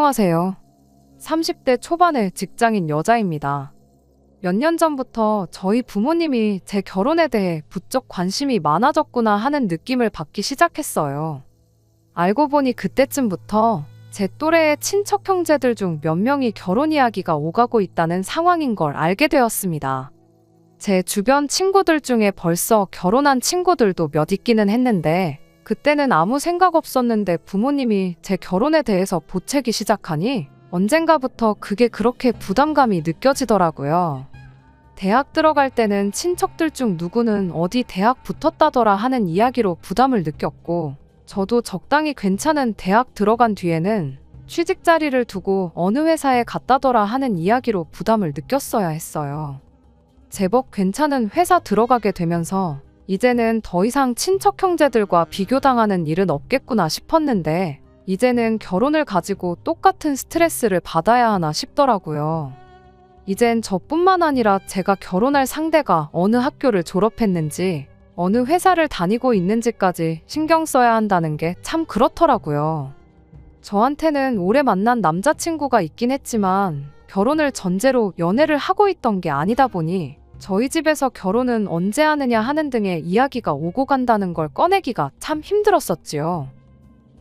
안녕하세요. 30대 초반의 직장인 여자입니다. 몇 년 전부터 저희 부모님이 제 결혼에 대해 부쩍 관심이 많아졌구나 하는 느낌을 받기 시작했어요. 알고 보니 그때쯤부터 제 또래의 친척 형제들 중 몇 명이 결혼 이야기가 오가고 있다는 상황인 걸 알게 되었습니다. 제 주변 친구들 중에 벌써 결혼한 친구들도 몇 있기는 했는데 그때는 아무 생각 없었는데 부모님이 제 결혼에 대해서 보채기 시작하니 언젠가부터 그게 그렇게 부담감이 느껴지더라고요. 대학 들어갈 때는 친척들 중 누구는 어디 대학 붙었다더라 하는 이야기로 부담을 느꼈고 저도 적당히 괜찮은 대학 들어간 뒤에는 취직 자리를 두고 어느 회사에 갔다더라 하는 이야기로 부담을 느꼈어야 했어요. 제법 괜찮은 회사 들어가게 되면서 이제는 더 이상 친척 형제들과 비교당하는 일은 없겠구나 싶었는데 이제는 결혼을 가지고 똑같은 스트레스를 받아야 하나 싶더라고요. 이젠 저뿐만 아니라 제가 결혼할 상대가 어느 학교를 졸업했는지 어느 회사를 다니고 있는지까지 신경 써야 한다는 게 참 그렇더라고요. 저한테는 오래 만난 남자친구가 있긴 했지만 결혼을 전제로 연애를 하고 있던 게 아니다 보니 저희 집에서 결혼은 언제 하느냐 하는 등의 이야기가 오고 간다는 걸 꺼내기가 참 힘들었었지요.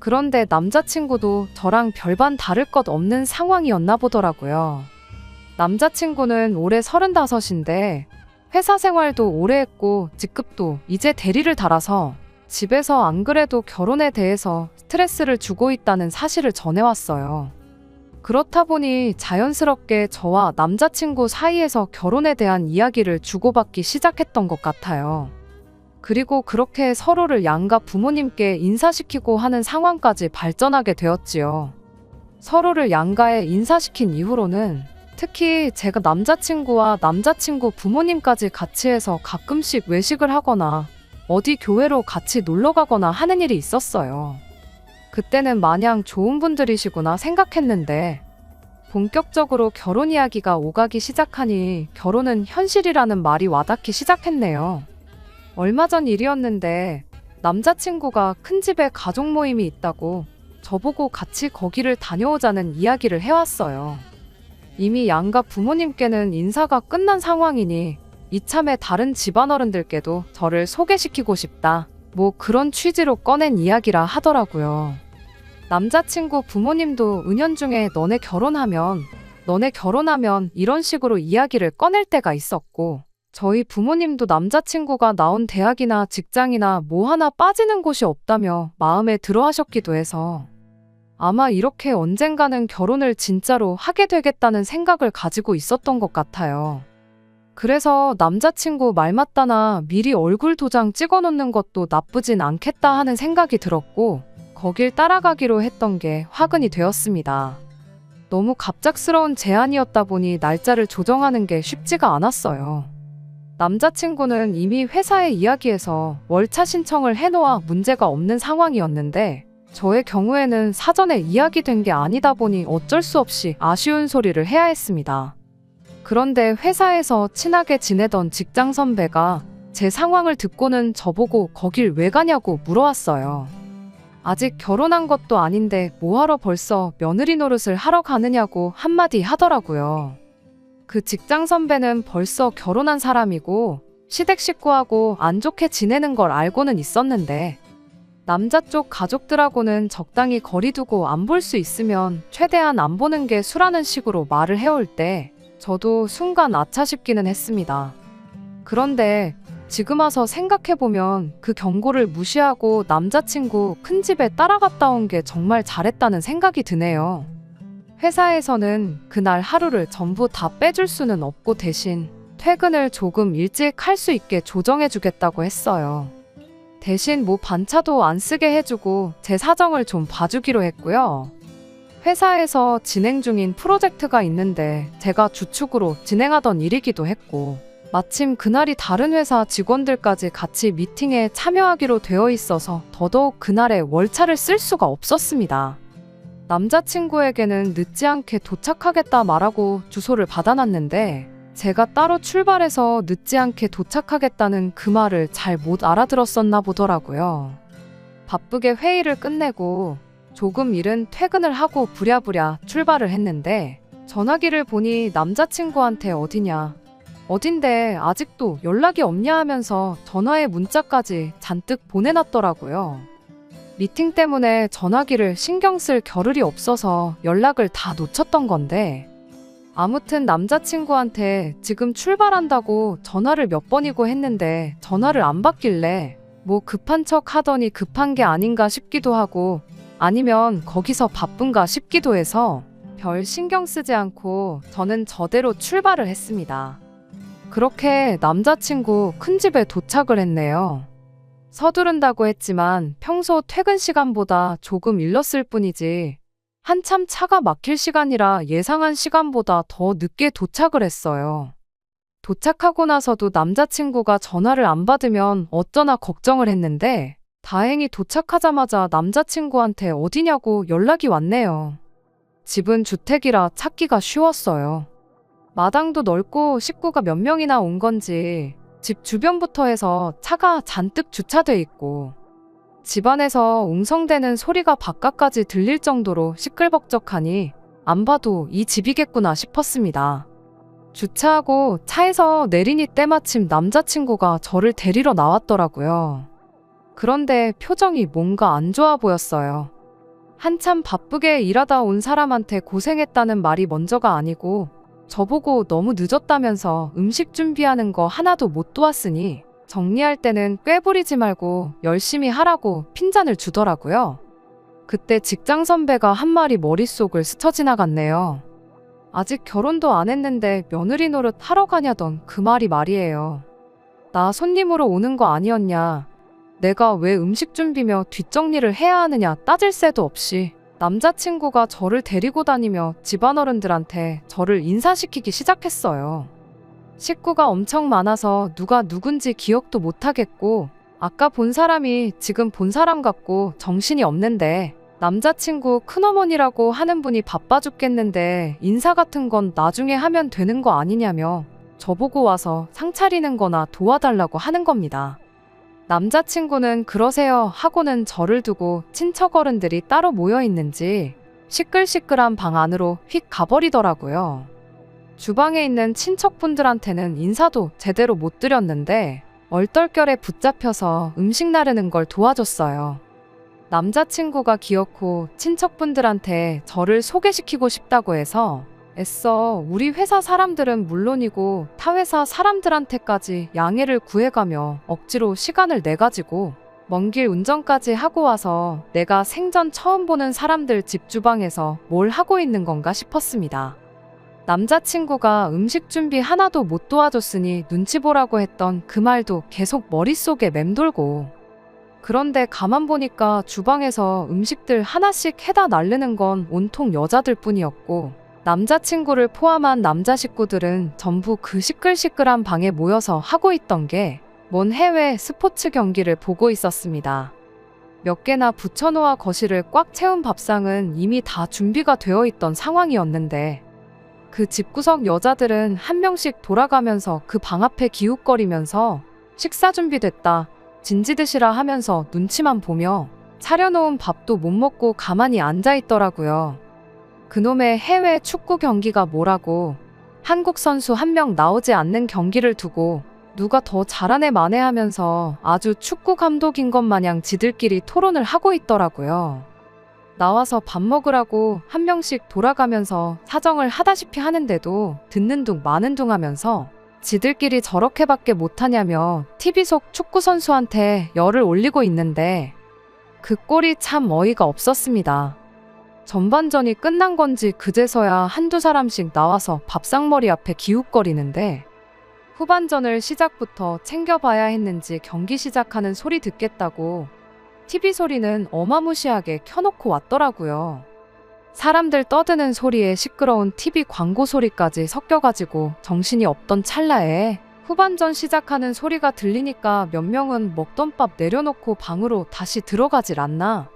그런데 남자친구도 저랑 별반 다를 것 없는 상황이었나 보더라고요. 남자친구는 올해 35인데 회사 생활도 오래 했고 직급도 이제 대리를 달아서 집에서 안 그래도 결혼에 대해서 스트레스를 주고 있다는 사실을 전해왔어요. 그렇다 보니 자연스럽게 저와 남자친구 사이에서 결혼에 대한 이야기를 주고받기 시작했던 것 같아요. 그리고 그렇게 서로를 양가 부모님께 인사시키고 하는 상황까지 발전하게 되었지요. 서로를 양가에 인사시킨 이후로는 특히 제가 남자친구와 남자친구 부모님까지 같이 해서 가끔씩 외식을 하거나 어디 교회로 같이 놀러 가거나 하는 일이 있었어요. 그때는 마냥 좋은 분들이시구나 생각했는데 본격적으로 결혼 이야기가 오가기 시작하니 결혼은 현실이라는 말이 와닿기 시작했네요. 얼마 전 일이었는데 남자친구가 큰 집에 가족 모임이 있다고 저보고 같이 거기를 다녀오자는 이야기를 해왔어요. 이미 양가 부모님께는 인사가 끝난 상황이니 이참에 다른 집안어른들께도 저를 소개시키고 싶다. 뭐 그런 취지로 꺼낸 이야기라 하더라고요. 남자친구 부모님도 은연중에 너네 결혼하면 이런 식으로 이야기를 꺼낼 때가 있었고 저희 부모님도 남자친구가 나온 대학이나 직장이나 뭐 하나 빠지는 곳이 없다며 마음에 들어 하셨기도 해서 아마 이렇게 언젠가는 결혼을 진짜로 하게 되겠다는 생각을 가지고 있었던 것 같아요. 그래서 남자친구 말 맞다나 미리 얼굴 도장 찍어놓는 것도 나쁘진 않겠다 하는 생각이 들었고 거길 따라가기로 했던 게 화근이 되었습니다. 너무 갑작스러운 제안이었다 보니 날짜를 조정하는 게 쉽지가 않았어요. 남자친구는 이미 회사에 이야기해서 월차 신청을 해놓아 문제가 없는 상황이었는데 저의 경우에는 사전에 이야기된 게 아니다 보니 어쩔 수 없이 아쉬운 소리를 해야 했습니다. 그런데 회사에서 친하게 지내던 직장 선배가 제 상황을 듣고는 저보고 거길 왜 가냐고 물어왔어요. 아직 결혼한 것도 아닌데 뭐하러 벌써 며느리 노릇을 하러 가느냐고 한마디 하더라고요. 그 직장 선배는 벌써 결혼한 사람이고 시댁 식구하고 안 좋게 지내는 걸 알고는 있었는데 남자 쪽 가족들하고는 적당히 거리 두고 안 볼 수 있으면 최대한 안 보는 게 수라는 식으로 말을 해올 때 저도 순간 아차 싶기는 했습니다. 그런데 지금 와서 생각해보면 그 경고를 무시하고 남자친구 큰 집에 따라갔다 온 게 정말 잘했다는 생각이 드네요. 회사에서는 그날 하루를 전부 다 빼줄 수는 없고 대신 퇴근을 조금 일찍 할 수 있게 조정해주겠다고 했어요. 대신 뭐 반차도 안 쓰게 해주고 제 사정을 좀 봐주기로 했고요. 회사에서 진행 중인 프로젝트가 있는데 제가 주축으로 진행하던 일이기도 했고 마침 그날이 다른 회사 직원들까지 같이 미팅에 참여하기로 되어 있어서 더더욱 그날에 월차를 쓸 수가 없었습니다. 남자친구에게는 늦지 않게 도착하겠다 말하고 주소를 받아놨는데 제가 따로 출발해서 늦지 않게 도착하겠다는 그 말을 잘 못 알아들었었나 보더라고요. 바쁘게 회의를 끝내고 조금 이른 퇴근을 하고 부랴부랴 출발을 했는데 전화기를 보니 남자친구한테 어디냐, 어딘데 아직도 연락이 없냐 하면서 전화에 문자까지 잔뜩 보내놨더라고요. 미팅 때문에 전화기를 신경 쓸 겨를이 없어서 연락을 다 놓쳤던 건데, 아무튼 남자친구한테 지금 출발한다고 전화를 몇 번이고 했는데 전화를 안 받길래 뭐 급한 척 하더니 급한 게 아닌가 싶기도 하고, 아니면 거기서 바쁜가 싶기도 해서 별 신경 쓰지 않고 저는 저대로 출발을 했습니다. 그렇게 남자친구 큰 집에 도착을 했네요. 서두른다고 했지만 평소 퇴근 시간보다 조금 일렀을 뿐이지 한참 차가 막힐 시간이라 예상한 시간보다 더 늦게 도착을 했어요. 도착하고 나서도 남자친구가 전화를 안 받으면 어쩌나 걱정을 했는데 다행히 도착하자마자 남자친구한테 어디냐고 연락이 왔네요. 집은 주택이라 찾기가 쉬웠어요. 마당도 넓고 식구가 몇 명이나 온 건지 집 주변부터 해서 차가 잔뜩 주차돼 있고 집안에서 웅성대는 소리가 바깥까지 들릴 정도로 시끌벅적하니 안 봐도 이 집이겠구나 싶었습니다. 주차하고 차에서 내리니 때마침 남자친구가 저를 데리러 나왔더라고요. 그런데 표정이 뭔가 안 좋아 보였어요. 한참 바쁘게 일하다 온 사람한테 고생했다는 말이 먼저가 아니고 저보고 너무 늦었다면서 음식 준비하는 거 하나도 못 도왔으니 정리할 때는 꾀부리지 말고 열심히 하라고 핀잔을 주더라고요. 그때 직장 선배가 한 말이 머릿속을 스쳐 지나갔네요. 아직 결혼도 안 했는데 며느리 노릇 하러 가냐던 그 말이 말이에요. 나 손님으로 오는 거 아니었냐, 내가 왜 음식 준비며 뒷정리를 해야 하느냐 따질 새도 없이 남자친구가 저를 데리고 다니며 집안어른들한테 저를 인사시키기 시작했어요. 식구가 엄청 많아서 누가 누군지 기억도 못하겠고 아까 본 사람이 지금 본 사람 같고 정신이 없는데 남자친구 큰어머니라고 하는 분이 바빠 죽겠는데 인사 같은 건 나중에 하면 되는 거 아니냐며 저보고 와서 상 차리는 거나 도와달라고 하는 겁니다. 남자친구는 그러세요 하고는 저를 두고 친척 어른들이 따로 모여 있는지 시끌시끌한 방 안으로 휙 가버리더라고요. 주방에 있는 친척분들한테는 인사도 제대로 못 드렸는데 얼떨결에 붙잡혀서 음식 나르는 걸 도와줬어요. 남자친구가 기어코 친척분들한테 저를 소개시키고 싶다고 해서 애써 우리 회사 사람들은 물론이고 타 회사 사람들한테까지 양해를 구해가며 억지로 시간을 내가지고 먼 길 운전까지 하고 와서 내가 생전 처음 보는 사람들 집 주방에서 뭘 하고 있는 건가 싶었습니다. 남자친구가 음식 준비 하나도 못 도와줬으니 눈치 보라고 했던 그 말도 계속 머릿속에 맴돌고, 그런데 가만 보니까 주방에서 음식들 하나씩 해다 날르는 건 온통 여자들 뿐이었고 남자친구를 포함한 남자 식구들은 전부 그 시끌시끌한 방에 모여서 하고 있던 게 뭔 해외 스포츠 경기를 보고 있었습니다. 몇 개나 붙여놓아 거실을 꽉 채운 밥상은 이미 다 준비가 되어 있던 상황이었는데 그 집구석 여자들은 한 명씩 돌아가면서 그 방 앞에 기웃거리면서 식사 준비됐다, 진지 드시라 하면서 눈치만 보며 차려놓은 밥도 못 먹고 가만히 앉아있더라고요. 그놈의 해외 축구 경기가 뭐라고, 한국 선수 한 명 나오지 않는 경기를 두고 누가 더 잘하네 마네 하면서 아주 축구 감독인 것 마냥 지들끼리 토론을 하고 있더라고요. 나와서 밥 먹으라고 한 명씩 돌아가면서 사정을 하다시피 하는데도 듣는 둥 마는 둥 하면서 지들끼리 저렇게밖에 못하냐며 TV 속 축구 선수한테 열을 올리고 있는데 그 꼴이 참 어이가 없었습니다. 전반전이 끝난 건지 그제서야 한두 사람씩 나와서 밥상머리 앞에 기웃거리는데 후반전을 시작부터 챙겨봐야 했는지 경기 시작하는 소리 듣겠다고 TV 소리는 어마무시하게 켜놓고 왔더라고요. 사람들 떠드는 소리에 시끄러운 TV 광고 소리까지 섞여가지고 정신이 없던 찰나에 후반전 시작하는 소리가 들리니까 몇 명은 먹던 밥 내려놓고 방으로 다시 들어가질 않나,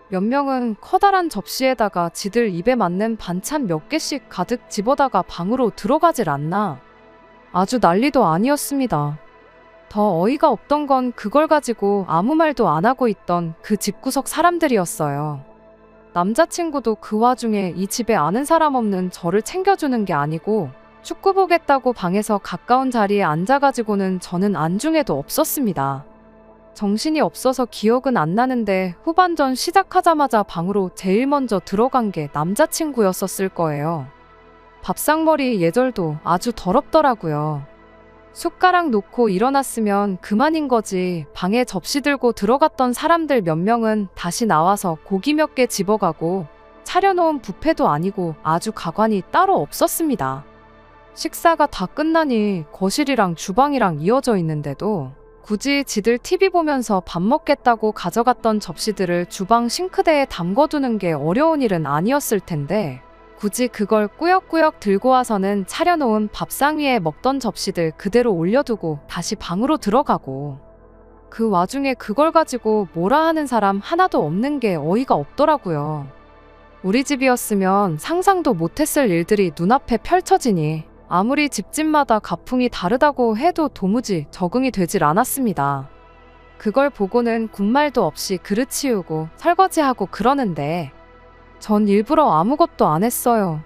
몇 명은 커다란 접시에다가 지들 입에 맞는 반찬 몇 개씩 가득 집어다가 방으로 들어가질 않나, 아주 난리도 아니었습니다. 더 어이가 없던 건 그걸 가지고 아무 말도 안 하고 있던 그 집구석 사람들이었어요. 남자친구도 그 와중에 이 집에 아는 사람 없는 저를 챙겨주는 게 아니고 축구 보겠다고 방에서 가까운 자리에 앉아가지고는 저는 안중에도 없었습니다. 정신이 없어서 기억은 안 나는데 후반전 시작하자마자 방으로 제일 먼저 들어간 게 남자친구였었을 거예요. 밥상머리 예절도 아주 더럽더라고요. 숟가락 놓고 일어났으면 그만인 거지. 방에 접시 들고 들어갔던 사람들 몇 명은 다시 나와서 고기 몇 개 집어가고 차려놓은 뷔페도 아니고 아주 가관이 따로 없었습니다. 식사가 다 끝나니 거실이랑 주방이랑 이어져 있는데도 굳이 지들 TV 보면서 밥 먹겠다고 가져갔던 접시들을 주방 싱크대에 담궈두는 게 어려운 일은 아니었을 텐데 굳이 그걸 꾸역꾸역 들고 와서는 차려놓은 밥상 위에 먹던 접시들 그대로 올려두고 다시 방으로 들어가고 그 와중에 그걸 가지고 뭐라 하는 사람 하나도 없는 게 어이가 없더라고요. 우리 집이었으면 상상도 못했을 일들이 눈앞에 펼쳐지니 아무리 집집마다 가풍이 다르다고 해도 도무지 적응이 되질 않았습니다. 그걸 보고는 군말도 없이 그릇 치우고 설거지하고 그러는데 전 일부러 아무것도 안 했어요.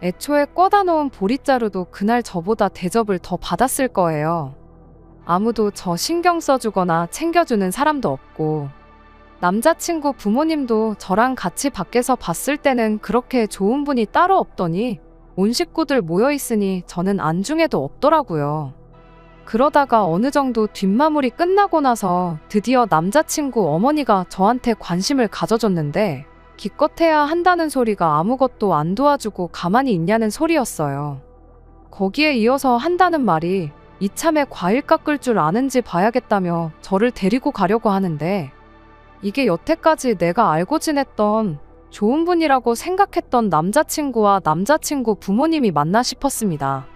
애초에 꿔다 놓은 보릿자루도 그날 저보다 대접을 더 받았을 거예요. 아무도 저 신경 써주거나 챙겨주는 사람도 없고 남자친구 부모님도 저랑 같이 밖에서 봤을 때는 그렇게 좋은 분이 따로 없더니 온 식구들 모여있으니 저는 안중에도 없더라고요. 그러다가 어느 정도 뒷마무리 끝나고 나서 드디어 남자친구 어머니가 저한테 관심을 가져줬는데 기껏해야 한다는 소리가 아무것도 안 도와주고 가만히 있냐는 소리였어요. 거기에 이어서 한다는 말이 이참에 과일 깎을 줄 아는지 봐야겠다며 저를 데리고 가려고 하는데 이게 여태까지 내가 알고 지냈던 좋은 분이라고 생각했던 남자친구와 남자친구 부모님이 맞나 싶었습니다.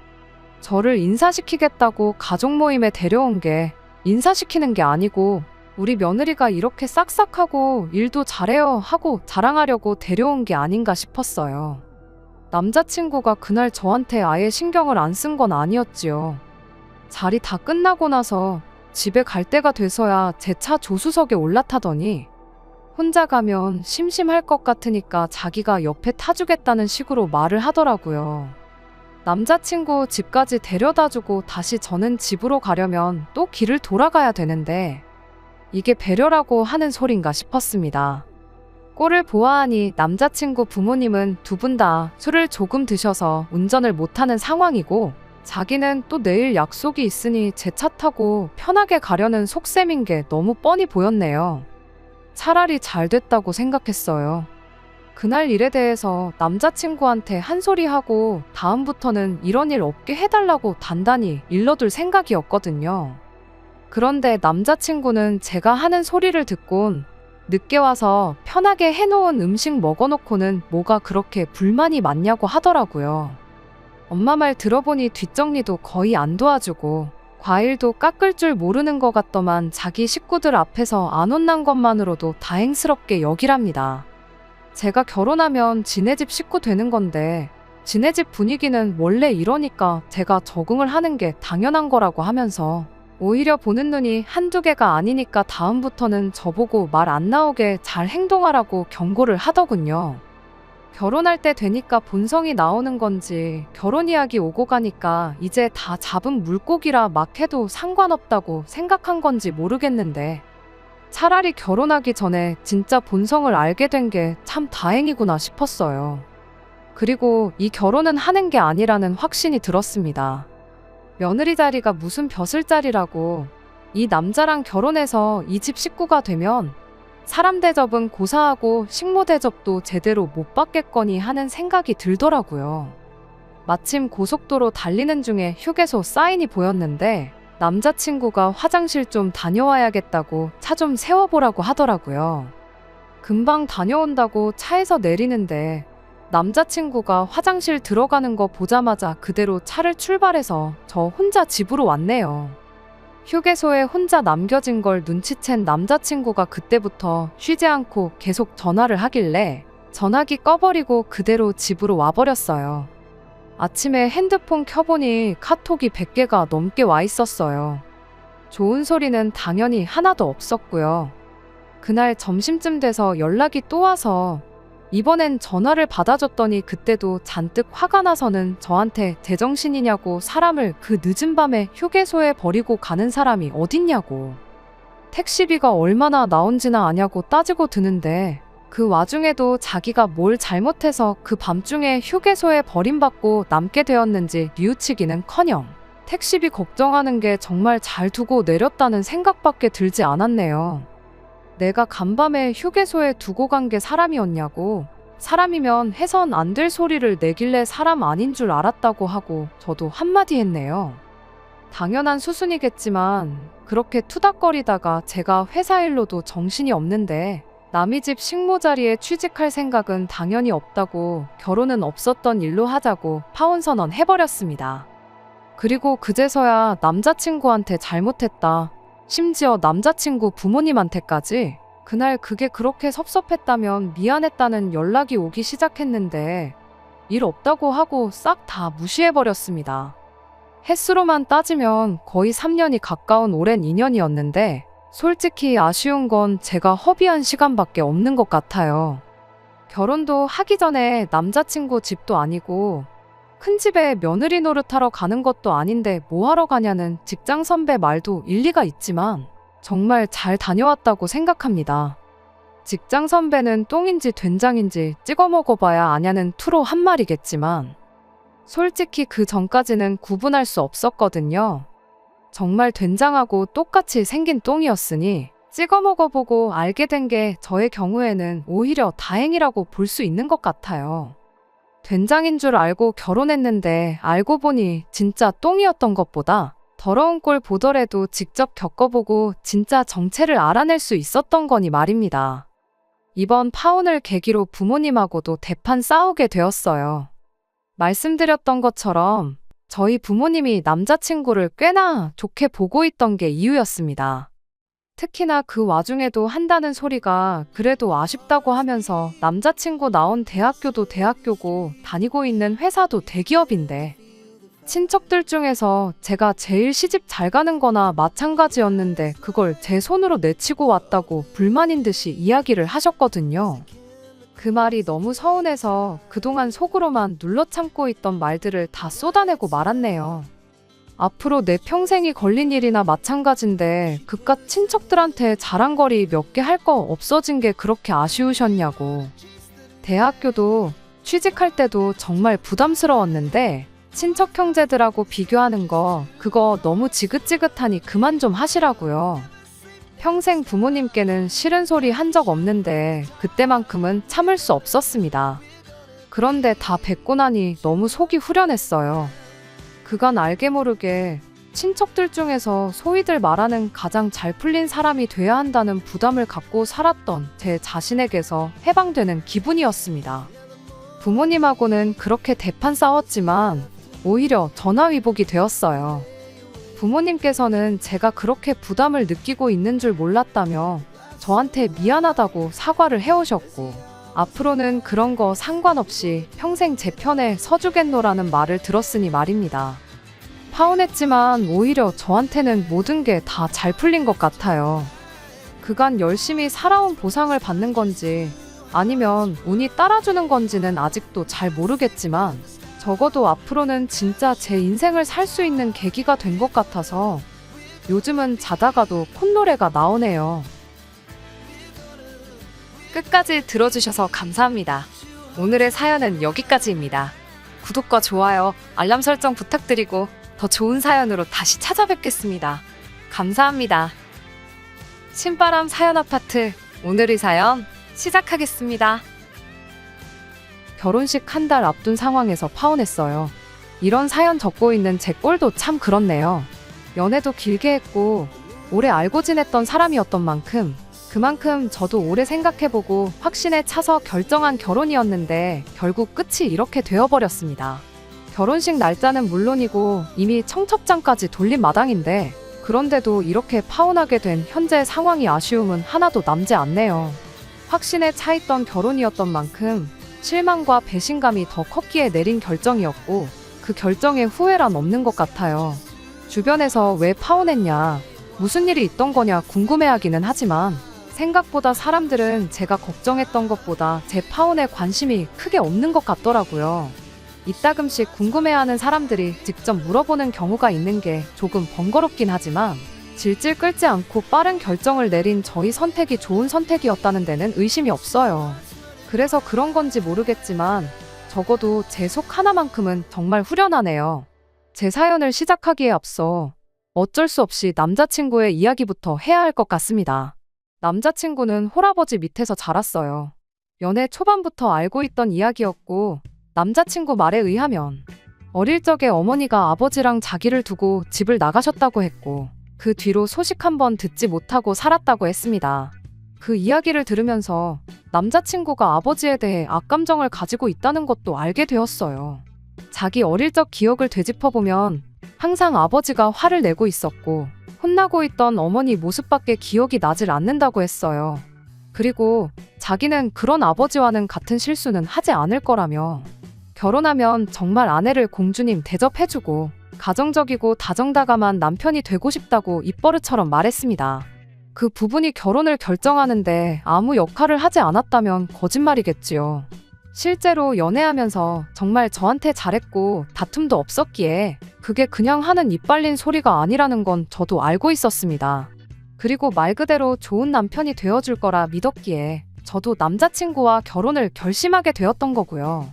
저를 인사시키겠다고 가족 모임에 데려온 게 인사시키는 게 아니고 우리 며느리가 이렇게 싹싹하고 일도 잘해요 하고 자랑하려고 데려온 게 아닌가 싶었어요. 남자친구가 그날 저한테 아예 신경을 안 쓴 건 아니었지요. 자리 다 끝나고 나서 집에 갈 때가 돼서야 제 차 조수석에 올라타더니 혼자 가면 심심할 것 같으니까 자기가 옆에 타주겠다는 식으로 말을 하더라고요. 남자친구 집까지 데려다주고 다시 저는 집으로 가려면 또 길을 돌아가야 되는데 이게 배려라고 하는 소린가 싶었습니다. 꼴을 보아하니 남자친구 부모님은 두 분 다 술을 조금 드셔서 운전을 못하는 상황이고 자기는 또 내일 약속이 있으니 제 차 타고 편하게 가려는 속셈인 게 너무 뻔히 보였네요. 차라리 잘 됐다고 생각했어요. 그날 일에 대해서 남자친구한테 한 소리 하고 다음부터는 이런 일 없게 해달라고 단단히 일러둘 생각이었거든요. 그런데 남자친구는 제가 하는 소리를 듣곤 늦게 와서 편하게 해놓은 음식 먹어놓고는 뭐가 그렇게 불만이 많냐고 하더라고요. 엄마 말 들어보니 뒷정리도 거의 안 도와주고 과일도 깎을 줄 모르는 것 같더만 자기 식구들 앞에서 안 혼난 것만으로도 다행스럽게 여기랍니다. 제가 결혼하면 지네 집 식구 되는 건데 지네 집 분위기는 원래 이러니까 제가 적응을 하는 게 당연한 거라고 하면서 오히려 보는 눈이 한두 개가 아니니까 다음부터는 저보고 말 안 나오게 잘 행동하라고 경고를 하더군요. 결혼할 때 되니까 본성이 나오는 건지 결혼 이야기 오고 가니까 이제 다 잡은 물고기라 막 해도 상관없다고 생각한 건지 모르겠는데 차라리 결혼하기 전에 진짜 본성을 알게 된 게 참 다행이구나 싶었어요. 그리고 이 결혼은 하는 게 아니라는 확신이 들었습니다. 며느리 자리가 무슨 벼슬자리라고 이 남자랑 결혼해서 이 집 식구가 되면 사람 대접은 고사하고 식모 대접도 제대로 못 받겠거니 하는 생각이 들더라고요. 마침 고속도로 달리는 중에 휴게소 사인이 보였는데 남자친구가 화장실 좀 다녀와야겠다고 차 좀 세워보라고 하더라고요. 금방 다녀온다고 차에서 내리는데 남자친구가 화장실 들어가는 거 보자마자 그대로 차를 출발해서 저 혼자 집으로 왔네요. 휴게소에 혼자 남겨진 걸 눈치챈 남자친구가 그때부터 쉬지 않고 계속 전화를 하길래 전화기 꺼버리고 그대로 집으로 와버렸어요. 아침에 핸드폰 켜보니 카톡이 100개가 넘게 와 있었어요. 좋은 소리는 당연히 하나도 없었고요. 그날 점심쯤 돼서 연락이 또 와서 이번엔 전화를 받아줬더니 그때도 잔뜩 화가 나서는 저한테 제정신이냐고, 사람을 그 늦은 밤에 휴게소에 버리고 가는 사람이 어딨냐고, 택시비가 얼마나 나온지나 아냐고 따지고 드는데, 그 와중에도 자기가 뭘 잘못해서 그 밤중에 휴게소에 버림받고 남게 되었는지 뉘우치기는커녕 택시비 걱정하는 게 정말 잘 두고 내렸다는 생각밖에 들지 않았네요. 내가 간밤에 휴게소에 두고 간 게 사람이었냐고, 사람이면 해선 안 될 소리를 내길래 사람 아닌 줄 알았다고 하고 저도 한마디 했네요. 당연한 수순이겠지만 그렇게 투닥거리다가 제가 회사 일로도 정신이 없는데 남의 집 식모 자리에 취직할 생각은 당연히 없다고, 결혼은 없었던 일로 하자고 파혼선언 해버렸습니다. 그리고 그제서야 남자친구한테 잘못했다, 심지어 남자친구 부모님한테까지, 그날 그게 그렇게 섭섭했다면 미안했다는 연락이 오기 시작했는데 일 없다고 하고 싹 다 무시해버렸습니다. 횟수로만 따지면 거의 3년이 가까운 오랜 인연이었는데 솔직히 아쉬운 건 제가 허비한 시간밖에 없는 것 같아요. 결혼도 하기 전에 남자친구 집도 아니고 큰 집에 며느리 노릇하러 가는 것도 아닌데 뭐하러 가냐는 직장 선배 말도 일리가 있지만 정말 잘 다녀왔다고 생각합니다. 직장 선배는 똥인지 된장인지 찍어 먹어봐야 아냐는 투로 한 말이겠지만 솔직히 그 전까지는 구분할 수 없었거든요. 정말 된장하고 똑같이 생긴 똥이었으니 찍어 먹어보고 알게 된 게 저의 경우에는 오히려 다행이라고 볼 수 있는 것 같아요. 된장인 줄 알고 결혼했는데 알고 보니 진짜 똥이었던 것보다 더러운 꼴 보더라도 직접 겪어보고 진짜 정체를 알아낼 수 있었던 거니 말입니다. 이번 파혼을 계기로 부모님하고도 대판 싸우게 되었어요. 말씀드렸던 것처럼 저희 부모님이 남자친구를 꽤나 좋게 보고 있던 게 이유였습니다. 특히나 그 와중에도 한다는 소리가 그래도 아쉽다고 하면서 남자친구 나온 대학교도 대학교고 다니고 있는 회사도 대기업인데 친척들 중에서 제가 제일 시집 잘 가는 거나 마찬가지였는데 그걸 제 손으로 내치고 왔다고 불만인 듯이 이야기를 하셨거든요. 그 말이 너무 서운해서 그동안 속으로만 눌러 참고 있던 말들을 다 쏟아내고 말았네요. 앞으로 내 평생이 걸린 일이나 마찬가지인데 그깟 친척들한테 자랑거리 몇 개 할 거 없어진 게 그렇게 아쉬우셨냐고. 대학교도 취직할 때도 정말 부담스러웠는데 친척 형제들하고 비교하는 거 그거 너무 지긋지긋하니 그만 좀 하시라고요. 평생 부모님께는 싫은 소리 한 적 없는데 그때만큼은 참을 수 없었습니다. 그런데 다 뵙고 나니 너무 속이 후련했어요. 그간 알게 모르게 친척들 중에서 소위들 말하는 가장 잘 풀린 사람이 돼야 한다는 부담을 갖고 살았던 제 자신에게서 해방되는 기분이었습니다. 부모님하고는 그렇게 대판 싸웠지만 오히려 전화위복이 되었어요. 부모님께서는 제가 그렇게 부담을 느끼고 있는 줄 몰랐다며 저한테 미안하다고 사과를 해오셨고 앞으로는 그런 거 상관없이 평생 제 편에 서주겠노라는 말을 들었으니 말입니다. 파혼했지만 오히려 저한테는 모든 게 다 잘 풀린 것 같아요. 그간 열심히 살아온 보상을 받는 건지 아니면 운이 따라주는 건지는 아직도 잘 모르겠지만 적어도 앞으로는 진짜 제 인생을 살 수 있는 계기가 된 것 같아서 요즘은 자다가도 콧노래가 나오네요. 끝까지 들어주셔서 감사합니다. 오늘의 사연은 여기까지입니다. 구독과 좋아요, 알람 설정 부탁드리고 더 좋은 사연으로 다시 찾아뵙겠습니다. 감사합니다. 신바람 사연 아파트, 오늘의 사연 시작하겠습니다. 결혼식 한 달 앞둔 상황에서 파혼했어요. 이런 사연 적고 있는 제 꼴도 참 그렇네요. 연애도 길게 했고 오래 알고 지냈던 사람이었던 만큼 그만큼 저도 오래 생각해보고 확신에 차서 결정한 결혼이었는데 결국 끝이 이렇게 되어버렸습니다. 결혼식 날짜는 물론이고 이미 청첩장까지 돌린 마당인데 그런데도 이렇게 파혼하게 된 현재 상황이 아쉬움은 하나도 남지 않네요. 확신에 차있던 결혼이었던 만큼 실망과 배신감이 더 컸기에 내린 결정이었고 그 결정에 후회란 없는 것 같아요. 주변에서 왜 파혼했냐, 무슨 일이 있던 거냐 궁금해하기는 하지만 생각보다 사람들은 제가 걱정했던 것보다 제 파혼에 관심이 크게 없는 것 같더라고요. 이따금씩 궁금해하는 사람들이 직접 물어보는 경우가 있는 게 조금 번거롭긴 하지만 질질 끌지 않고 빠른 결정을 내린 저희 선택이 좋은 선택이었다는 데는 의심이 없어요. 그래서 그런 건지 모르겠지만 적어도 제 속 하나만큼은 정말 후련하네요. 제 사연을 시작하기에 앞서 어쩔 수 없이 남자친구의 이야기부터 해야 할 것 같습니다. 남자친구는 홀아버지 밑에서 자랐어요. 연애 초반부터 알고 있던 이야기였고 남자친구 말에 의하면 어릴 적에 어머니가 아버지랑 자기를 두고 집을 나가셨다고 했고 그 뒤로 소식 한번 듣지 못하고 살았다고 했습니다. 그 이야기를 들으면서 남자친구가 아버지에 대해 악감정을 가지고 있다는 것도 알게 되었어요. 자기 어릴 적 기억을 되짚어보면 항상 아버지가 화를 내고 있었고 혼나고 있던 어머니 모습밖에 기억이 나질 않는다고 했어요. 그리고 자기는 그런 아버지와는 같은 실수는 하지 않을 거라며 결혼하면 정말 아내를 공주님 대접해주고 가정적이고 다정다감한 남편이 되고 싶다고 입버릇처럼 말했습니다. 그 부분이 결혼을 결정하는데 아무 역할을 하지 않았다면 거짓말이겠지요. 실제로 연애하면서 정말 저한테 잘했고 다툼도 없었기에 그게 그냥 하는 입 발린 소리가 아니라는 건 저도 알고 있었습니다. 그리고 말 그대로 좋은 남편이 되어줄 거라 믿었기에 저도 남자친구와 결혼을 결심하게 되었던 거고요.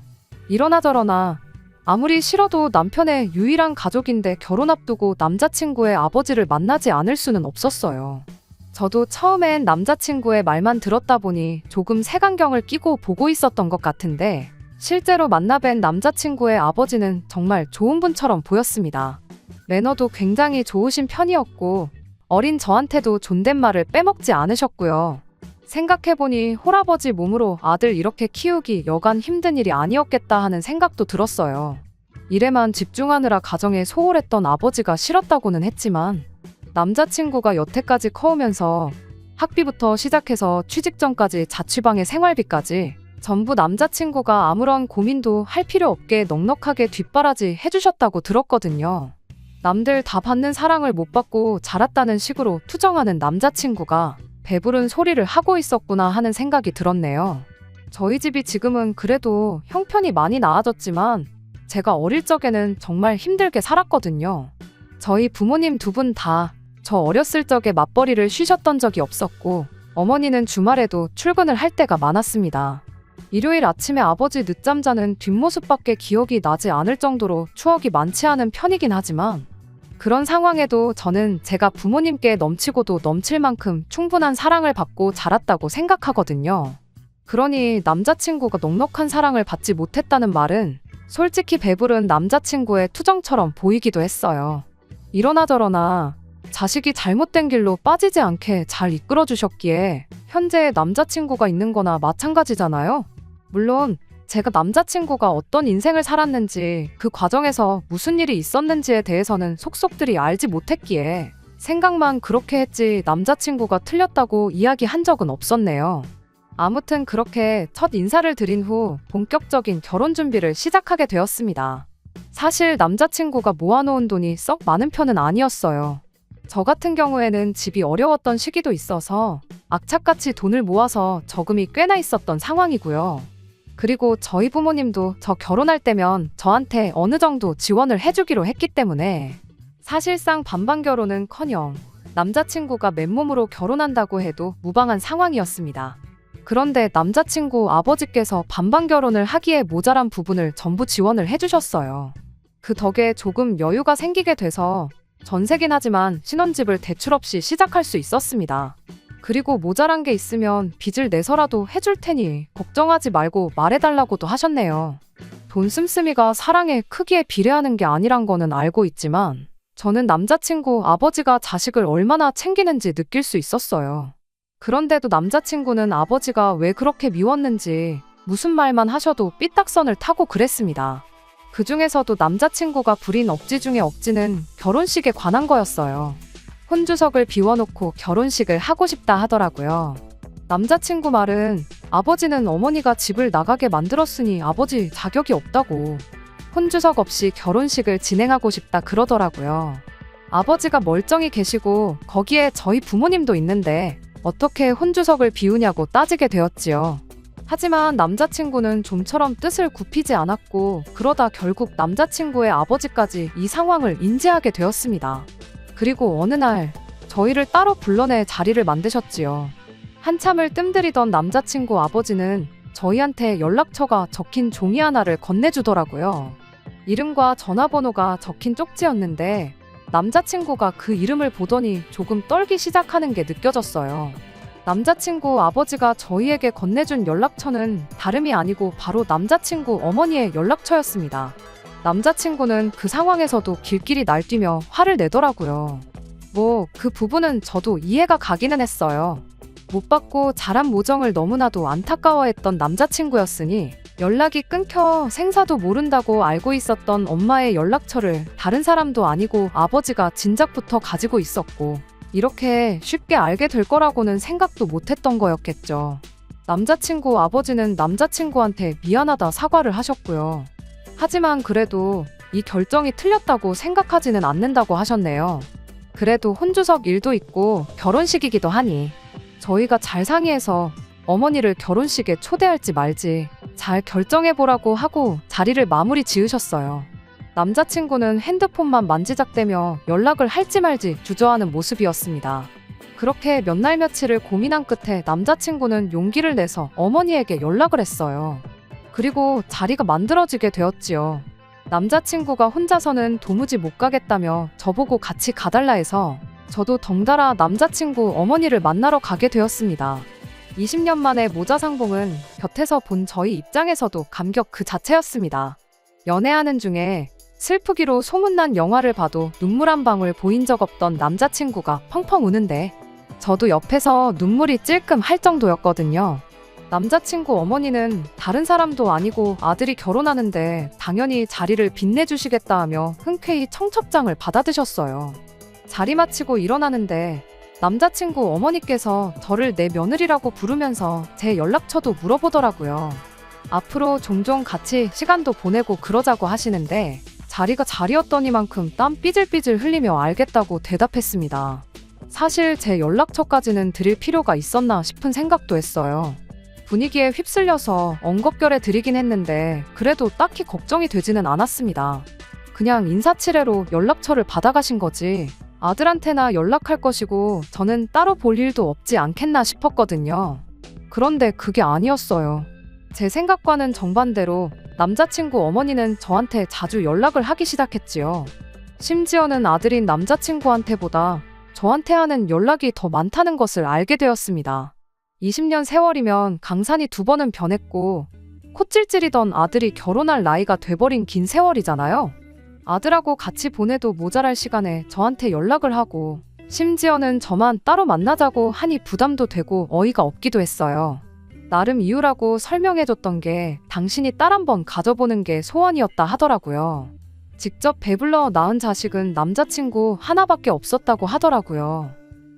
이러나 저러나 아무리 싫어도 남편의 유일한 가족인데 결혼 앞두고 남자친구의 아버지를 만나지 않을 수는 없었어요. 저도 처음엔 남자친구의 말만 들었다 보니 조금 색안경을 끼고 보고 있었던 것 같은데 실제로 만나뵌 남자친구의 아버지는 정말 좋은 분처럼 보였습니다. 매너도 굉장히 좋으신 편이었고 어린 저한테도 존댓말을 빼먹지 않으셨고요. 생각해보니 홀아버지 몸으로 아들 이렇게 키우기 여간 힘든 일이 아니었겠다 하는 생각도 들었어요. 일에만 집중하느라 가정에 소홀했던 아버지가 싫었다고는 했지만 남자친구가 여태까지 커오면서 학비부터 시작해서 취직 전까지 자취방의 생활비까지 전부 남자친구가 아무런 고민도 할 필요 없게 넉넉하게 뒷바라지 해주셨다고 들었거든요. 남들 다 받는 사랑을 못 받고 자랐다는 식으로 투정하는 남자친구가 배부른 소리를 하고 있었구나 하는 생각이 들었네요. 저희 집이 지금은 그래도 형편이 많이 나아졌지만 제가 어릴 적에는 정말 힘들게 살았거든요. 저희 부모님 두 분 다 저 어렸을 적에 맞벌이를 쉬셨던 적이 없었고 어머니는 주말에도 출근을 할 때가 많았습니다. 일요일 아침에 아버지 늦잠 자는 뒷모습밖에 기억이 나지 않을 정도로 추억이 많지 않은 편이긴 하지만 그런 상황에도 저는 제가 부모님께 넘치고도 넘칠 만큼 충분한 사랑을 받고 자랐다고 생각하거든요. 그러니 남자친구가 넉넉한 사랑을 받지 못했다는 말은 솔직히 배부른 남자친구의 투정처럼 보이기도 했어요. 이러나 저러나 자식이 잘못된 길로 빠지지 않게 잘 이끌어 주셨기에 현재의 남자친구가 있는 거나 마찬가지잖아요. 물론 제가 남자친구가 어떤 인생을 살았는지 그 과정에서 무슨 일이 있었는지에 대해서는 속속들이 알지 못했기에 생각만 그렇게 했지 남자친구가 틀렸다고 이야기한 적은 없었네요. 아무튼 그렇게 첫 인사를 드린 후 본격적인 결혼 준비를 시작하게 되었습니다. 사실 남자친구가 모아놓은 돈이 썩 많은 편은 아니었어요. 저 같은 경우에는 집이 어려웠던 시기도 있어서 악착같이 돈을 모아서 저금이 꽤나 있었던 상황이고요. 그리고 저희 부모님도 저 결혼할 때면 저한테 어느 정도 지원을 해주기로 했기 때문에 사실상 반반 결혼은커녕 남자친구가 맨몸으로 결혼한다고 해도 무방한 상황이었습니다. 그런데 남자친구 아버지께서 반반 결혼을 하기에 모자란 부분을 전부 지원을 해주셨어요. 그 덕에 조금 여유가 생기게 돼서 전세긴 하지만 신혼집을 대출 없이 시작할 수 있었습니다. 그리고 모자란 게 있으면 빚을 내서라도 해줄 테니 걱정하지 말고 말해달라고도 하셨네요. 돈 씀씀이가 사랑의 크기에 비례하는 게 아니란 거는 알고 있지만 저는 남자친구 아버지가 자식을 얼마나 챙기는지 느낄 수 있었어요. 그런데도 남자친구는 아버지가 왜 그렇게 미웠는지 무슨 말만 하셔도 삐딱선을 타고 그랬습니다. 그 중에서도 남자친구가 부린 억지 중에 억지는 결혼식에 관한 거였어요. 혼주석을 비워놓고 결혼식을 하고 싶다 하더라고요. 남자친구 말은 아버지는 어머니가 집을 나가게 만들었으니 아버지 자격이 없다고 혼주석 없이 결혼식을 진행하고 싶다 그러더라고요. 아버지가 멀쩡히 계시고 거기에 저희 부모님도 있는데 어떻게 혼주석을 비우냐고 따지게 되었지요. 하지만 남자친구는 좀처럼 뜻을 굽히지 않았고 그러다 결국 남자친구의 아버지까지 이 상황을 인지하게 되었습니다. 그리고 어느 날 저희를 따로 불러내 자리를 만드셨지요. 한참을 뜸들이던 남자친구 아버지는 저희한테 연락처가 적힌 종이 하나를 건네주더라고요. 이름과 전화번호가 적힌 쪽지였는데 남자친구가 그 이름을 보더니 조금 떨기 시작하는 게 느껴졌어요. 남자친구 아버지가 저희에게 건네준 연락처는 다름이 아니고 바로 남자친구 어머니의 연락처였습니다. 남자친구는 그 상황에서도 길길이 날뛰며 화를 내더라고요. 그 부분은 저도 이해가 가기는 했어요. 못 받고 자란 모정을 너무나도 안타까워했던 남자친구였으니 연락이 끊겨 생사도 모른다고 알고 있었던 엄마의 연락처를 다른 사람도 아니고 아버지가 진작부터 가지고 있었고 이렇게 쉽게 알게 될 거라고는 생각도 못했던 거였겠죠. 남자친구 아버지는 남자친구한테 미안하다 사과를 하셨고요. 하지만 그래도 이 결정이 틀렸다고 생각하지는 않는다고 하셨네요. 그래도 혼주석 일도 있고 결혼식이기도 하니 저희가 잘 상의해서 어머니를 결혼식에 초대할지 말지 잘 결정해보라고 하고 자리를 마무리 지으셨어요. 남자친구는 핸드폰만 만지작대며 연락을 할지 말지 주저하는 모습이었습니다. 그렇게 몇 날 며칠을 고민한 끝에 남자친구는 용기를 내서 어머니에게 연락을 했어요. 그리고 자리가 만들어지게 되었지요. 남자친구가 혼자서는 도무지 못 가겠다며 저보고 같이 가달라 해서 저도 덩달아 남자친구 어머니를 만나러 가게 되었습니다. 20년 만에 모자상봉은 곁에서 본 저희 입장에서도 감격 그 자체였습니다. 연애하는 중에 슬프기로 소문난 영화를 봐도 눈물 한 방울 보인 적 없던 남자친구가 펑펑 우는데 저도 옆에서 눈물이 찔끔 할 정도였거든요. 남자친구 어머니는 다른 사람도 아니고 아들이 결혼하는데 당연히 자리를 빛내주시겠다 하며 흔쾌히 청첩장을 받아드셨어요. 자리 마치고 일어나는데 남자친구 어머니께서 저를 내 며느리라고 부르면서 제 연락처도 물어보더라고요. 앞으로 종종 같이 시간도 보내고 그러자고 하시는데 자리가 자리였더니만큼 땀 삐질삐질 흘리며 알겠다고 대답했습니다. 사실 제 연락처까지는 드릴 필요가 있었나 싶은 생각도 했어요. 분위기에 휩쓸려서 엉겁결에 드리긴 했는데 그래도 딱히 걱정이 되지는 않았습니다. 그냥 인사치레로 연락처를 받아가신 거지 아들한테나 연락할 것이고 저는 따로 볼 일도 없지 않겠나 싶었거든요. 그런데 그게 아니었어요. 제 생각과는 정반대로 남자친구 어머니는 저한테 자주 연락을 하기 시작했지요. 심지어는 아들인 남자친구한테보다 저한테 하는 연락이 더 많다는 것을 알게 되었습니다. 20년 세월이면 강산이 2번은 변했고 콧질질이던 아들이 결혼할 나이가 돼버린 긴 세월이잖아요. 아들하고 같이 보내도 모자랄 시간에 저한테 연락을 하고 심지어는 저만 따로 만나자고 하니 부담도 되고 어이가 없기도 했어요. 나름 이유라고 설명해줬던 게 당신이 딸 한번 가져보는 게 소원이었다 하더라고요. 직접 배불러 낳은 자식은 남자친구 하나밖에 없었다고 하더라고요.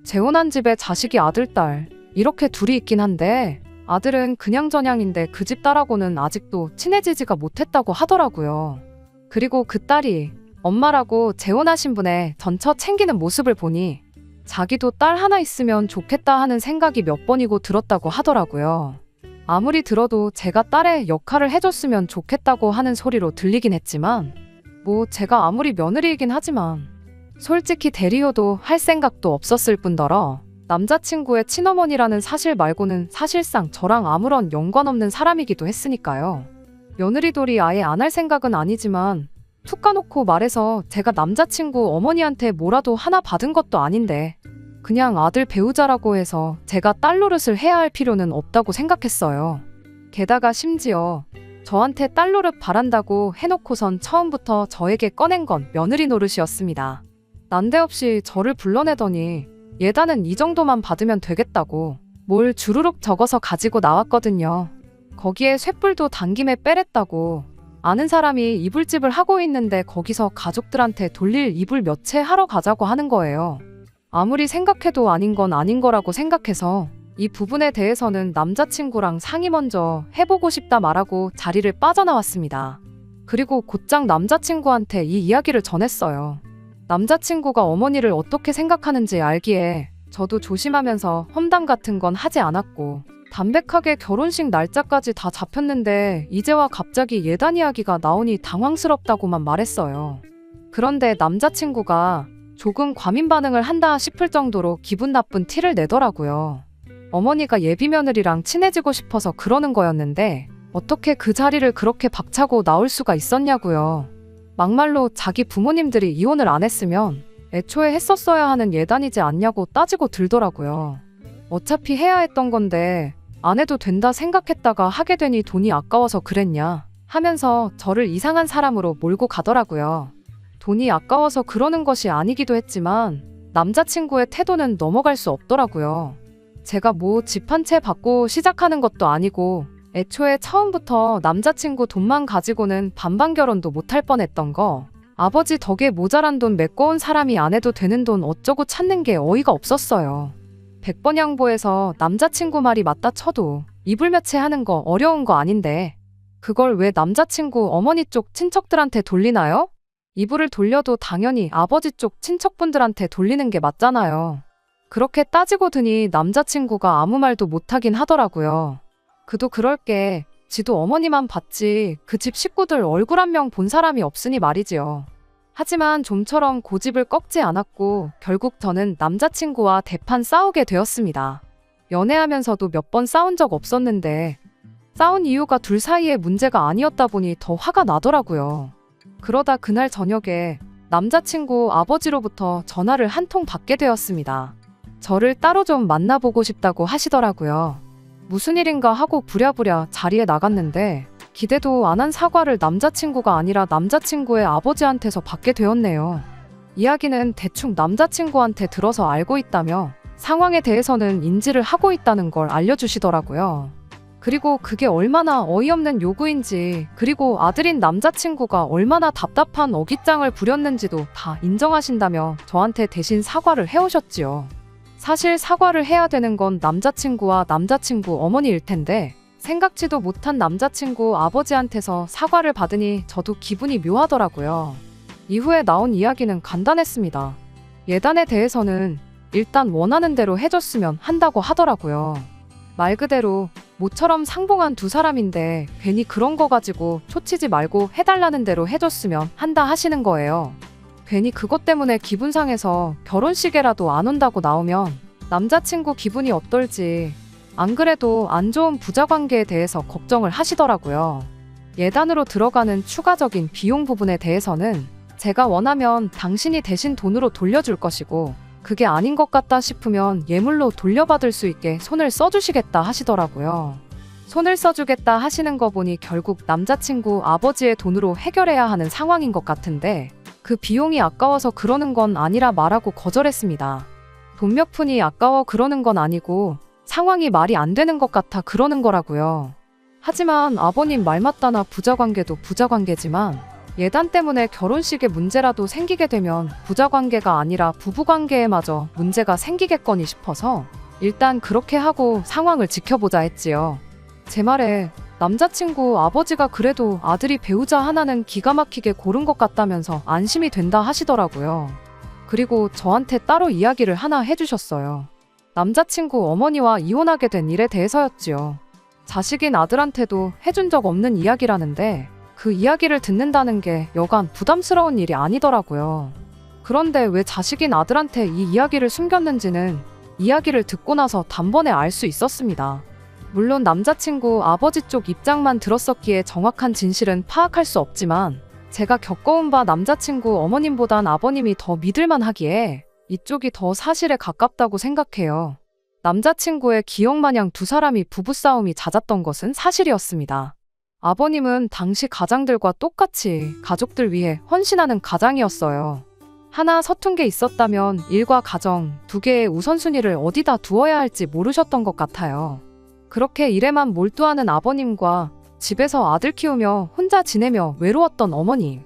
재혼한 집에 자식이 아들, 딸 이렇게 둘이 있긴 한데 아들은 그냥저냥인데 그 집 딸하고는 아직도 친해지지가 못했다고 하더라고요. 그리고 그 딸이 엄마라고 재혼하신 분의 전처 챙기는 모습을 보니 자기도 딸 하나 있으면 좋겠다 하는 생각이 몇 번이고 들었다고 하더라고요. 아무리 들어도 제가 딸의 역할을 해줬으면 좋겠다고 하는 소리로 들리긴 했지만 제가 아무리 며느리이긴 하지만 솔직히 대리효도 할 생각도 없었을 뿐더러 남자친구의 친어머니라는 사실 말고는 사실상 저랑 아무런 연관없는 사람이기도 했으니까요. 며느리돌이 아예 안 할 생각은 아니지만 툭 까놓고 말해서 제가 남자친구 어머니한테 뭐라도 하나 받은 것도 아닌데 그냥 아들 배우자라고 해서 제가 딸 노릇을 해야 할 필요는 없다고 생각했어요. 게다가 심지어 저한테 딸 노릇 바란다고 해놓고선 처음부터 저에게 꺼낸 건 며느리 노릇이었습니다. 난데없이 저를 불러내더니 예단은 이 정도만 받으면 되겠다고 뭘 주르륵 적어서 가지고 나왔거든요. 거기에 쇳불도 당김에 빼랬다고 아는 사람이 이불집을 하고 있는데 거기서 가족들한테 돌릴 이불 몇 채 하러 가자고 하는 거예요. 아무리 생각해도 아닌 건 아닌 거라고 생각해서 이 부분에 대해서는 남자친구랑 상의 먼저 해보고 싶다 말하고 자리를 빠져나왔습니다. 그리고 곧장 남자친구한테 이 이야기를 전했어요. 남자친구가 어머니를 어떻게 생각하는지 알기에 저도 조심하면서 험담 같은 건 하지 않았고 담백하게 결혼식 날짜까지 다 잡혔는데 이제와 갑자기 예단 이야기가 나오니 당황스럽다고만 말했어요. 그런데 남자친구가 조금 과민 반응을 한다 싶을 정도로 기분 나쁜 티를 내더라고요. 어머니가 예비 며느리랑 친해지고 싶어서 그러는 거였는데 어떻게 그 자리를 그렇게 박차고 나올 수가 있었냐고요. 막말로 자기 부모님들이 이혼을 안 했으면 애초에 했었어야 하는 예단이지 않냐고 따지고 들더라고요. 어차피 해야 했던 건데 안 해도 된다 생각했다가 하게 되니 돈이 아까워서 그랬냐 하면서 저를 이상한 사람으로 몰고 가더라고요. 돈이 아까워서 그러는 것이 아니기도 했지만 남자친구의 태도는 넘어갈 수 없더라고요. 제가 뭐 집 한 채 받고 시작하는 것도 아니고 애초에 처음부터 남자친구 돈만 가지고는 반반 결혼도 못할 뻔했던 거, 아버지 덕에 모자란 돈 메꿔온 사람이 안 해도 되는 돈 어쩌고 찾는 게 어이가 없었어요. 100번 양보해서 남자친구 말이 맞다 쳐도 이불며채 하는 거 어려운 거 아닌데 그걸 왜 남자친구 어머니 쪽 친척들한테 돌리나요? 이불을 돌려도 당연히 아버지 쪽 친척분들한테 돌리는 게 맞잖아요. 그렇게 따지고 드니 남자친구가 아무 말도 못하긴 하더라고요. 그도 그럴 게 지도 어머니만 봤지 그 집 식구들 얼굴 한 명 본 사람이 없으니 말이지요. 하지만 좀처럼 고집을 꺾지 않았고 결국 저는 남자친구와 대판 싸우게 되었습니다. 연애하면서도 몇 번 싸운 적 없었는데 싸운 이유가 둘 사이의 문제가 아니었다 보니 더 화가 나더라고요. 그러다 그날 저녁에 남자친구 아버지로부터 전화를 한 통 받게 되었습니다. 저를 따로 좀 만나보고 싶다고 하시더라고요. 무슨 일인가 하고 부랴부랴 자리에 나갔는데 기대도 안 한 사과를 남자친구가 아니라 남자친구의 아버지한테서 받게 되었네요. 이야기는 대충 남자친구한테 들어서 알고 있다며 상황에 대해서는 인지를 하고 있다는 걸 알려주시더라고요. 그리고 그게 얼마나 어이없는 요구인지, 그리고 아들인 남자친구가 얼마나 답답한 어깃장을 부렸는지도 다 인정하신다며 저한테 대신 사과를 해오셨지요. 사실 사과를 해야 되는 건 남자친구와 남자친구 어머니일 텐데 생각지도 못한 남자친구 아버지한테서 사과를 받으니 저도 기분이 묘하더라고요. 이후에 나온 이야기는 간단했습니다. 예단에 대해서는 일단 원하는 대로 해줬으면 한다고 하더라고요. 말 그대로 모처럼 상봉한 두 사람인데 괜히 그런 거 가지고 초치지 말고 해달라는 대로 해줬으면 한다 하시는 거예요. 괜히 그것 때문에 기분 상해서 결혼식에라도 안 온다고 나오면 남자친구 기분이 어떨지, 안 그래도 안 좋은 부자 관계에 대해서 걱정을 하시더라고요. 예단으로 들어가는 추가적인 비용 부분에 대해서는 제가 원하면 당신이 대신 돈으로 돌려줄 것이고 그게 아닌 것 같다 싶으면 예물로 돌려받을 수 있게 손을 써주시겠다 하시더라고요. 손을 써주겠다 하시는 거 보니 결국 남자친구 아버지의 돈으로 해결해야 하는 상황인 것 같은데 그 비용이 아까워서 그러는 건 아니라 말하고 거절했습니다. 돈 몇 푼이 아까워 그러는 건 아니고 상황이 말이 안 되는 것 같아 그러는 거라고요. 하지만 아버님 말 맞다나 부자관계도 부자관계지만 예단 때문에 결혼식에 문제라도 생기게 되면 부자관계가 아니라 부부관계에마저 문제가 생기겠거니 싶어서 일단 그렇게 하고 상황을 지켜보자 했지요. 제 말에 남자친구 아버지가 그래도 아들이 배우자 하나는 기가 막히게 고른 것 같다면서 안심이 된다 하시더라고요. 그리고 저한테 따로 이야기를 하나 해주셨어요. 남자친구 어머니와 이혼하게 된 일에 대해서였지요. 자식인 아들한테도 해준 적 없는 이야기라는데 그 이야기를 듣는다는 게 여간 부담스러운 일이 아니더라고요. 그런데 왜 자식인 아들한테 이 이야기를 숨겼는지는 이야기를 듣고 나서 단번에 알 수 있었습니다. 물론 남자친구 아버지 쪽 입장만 들었었기에 정확한 진실은 파악할 수 없지만 제가 겪어온 바 남자친구 어머님보단 아버님이 더 믿을만 하기에 이쪽이 더 사실에 가깝다고 생각해요. 남자친구의 기억마냥 두 사람이 부부싸움이 잦았던 것은 사실이었습니다. 아버님은 당시 가장들과 똑같이 가족들 위해 헌신하는 가장이었어요. 하나 서툰 게 있었다면 일과 가정 두 개의 우선순위를 어디다 두어야 할지 모르셨던 것 같아요. 그렇게 일에만 몰두하는 아버님과 집에서 아들 키우며 혼자 지내며 외로웠던 어머님.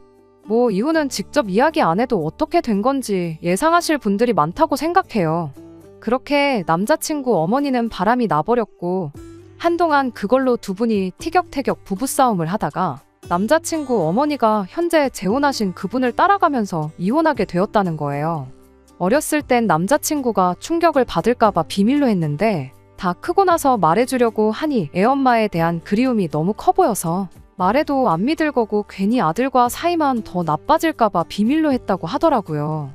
뭐 이유는 직접 이야기 안 해도 어떻게 된 건지 예상하실 분들이 많다고 생각해요. 그렇게 남자친구 어머니는 바람이 나버렸고 한동안 그걸로 두 분이 티격태격 부부싸움을 하다가 남자친구 어머니가 현재 재혼하신 그분을 따라가면서 이혼하게 되었다는 거예요. 어렸을 땐 남자친구가 충격을 받을까봐 비밀로 했는데 다 크고 나서 말해주려고 하니 애엄마에 대한 그리움이 너무 커 보여서 말해도 안 믿을 거고 괜히 아들과 사이만 더 나빠질까봐 비밀로 했다고 하더라고요.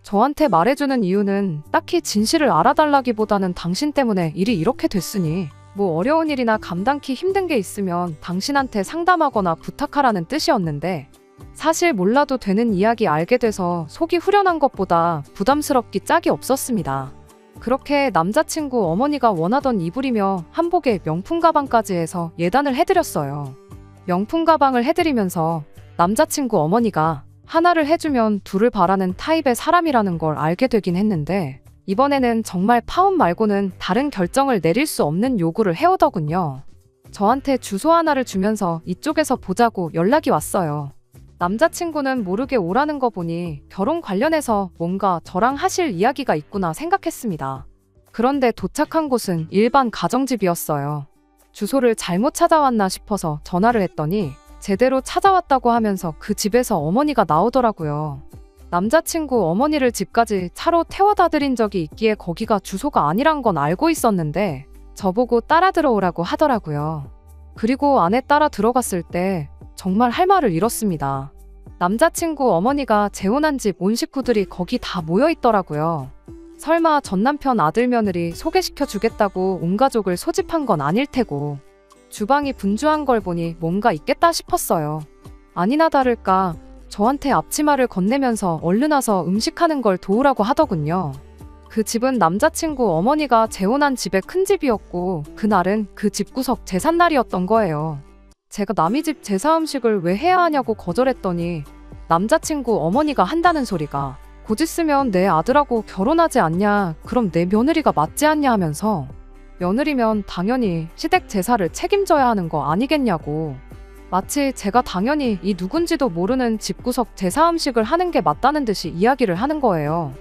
저한테 말해주는 이유는 딱히 진실을 알아달라기보다는 당신 때문에 일이 이렇게 됐으니 뭐 어려운 일이나 감당키 힘든 게 있으면 당신한테 상담하거나 부탁하라는 뜻이었는데 사실 몰라도 되는 이야기 알게 돼서 속이 후련한 것보다 부담스럽기 짝이 없었습니다. 그렇게 남자친구 어머니가 원하던 이불이며 한복에 명품 가방까지 해서 예단을 해드렸어요. 명품 가방을 해드리면서 남자친구 어머니가 하나를 해주면 둘을 바라는 타입의 사람이라는 걸 알게 되긴 했는데 이번에는 정말 파혼 말고는 다른 결정을 내릴 수 없는 요구를 해오더군요. 저한테 주소 하나를 주면서 이쪽에서 보자고 연락이 왔어요. 남자친구는 모르게 오라는 거 보니 결혼 관련해서 뭔가 저랑 하실 이야기가 있구나 생각했습니다. 그런데 도착한 곳은 일반 가정집이었어요. 주소를 잘못 찾아왔나 싶어서 전화를 했더니 제대로 찾아왔다고 하면서 그 집에서 어머니가 나오더라고요. 남자친구 어머니를 집까지 차로 태워다 드린 적이 있기에 거기가 주소가 아니란 건 알고 있었는데 저보고 따라 들어오라고 하더라고요. 그리고 안에 따라 들어갔을 때 정말 할 말을 잃었습니다. 남자친구 어머니가 재혼한 집 온 식구들이 거기 다 모여 있더라고요. 설마 전남편 아들 며느리 소개시켜 주겠다고 온 가족을 소집한 건 아닐 테고 주방이 분주한 걸 보니 뭔가 있겠다 싶었어요. 아니나 다를까 저한테 앞치마를 건네면서 얼른 와서 음식하는 걸 도우라고 하더군요. 그 집은 남자친구 어머니가 재혼한 집의 큰 집이었고 그날은 그 집구석 제삿날이었던 거예요. 제가 남의 집 제사 음식을 왜 해야 하냐고 거절했더니 남자친구 어머니가 한다는 소리가 곧 있으면 내 아들하고 결혼하지 않냐, 그럼 내 며느리가 맞지 않냐 하면서 며느리면 당연히 시댁 제사를 책임져야 하는 거 아니겠냐고 마치 제가 당연히 이 누군지도 모르는 집구석 제사 음식을 하는 게 맞다는 듯이 이야기를 하는 거예요.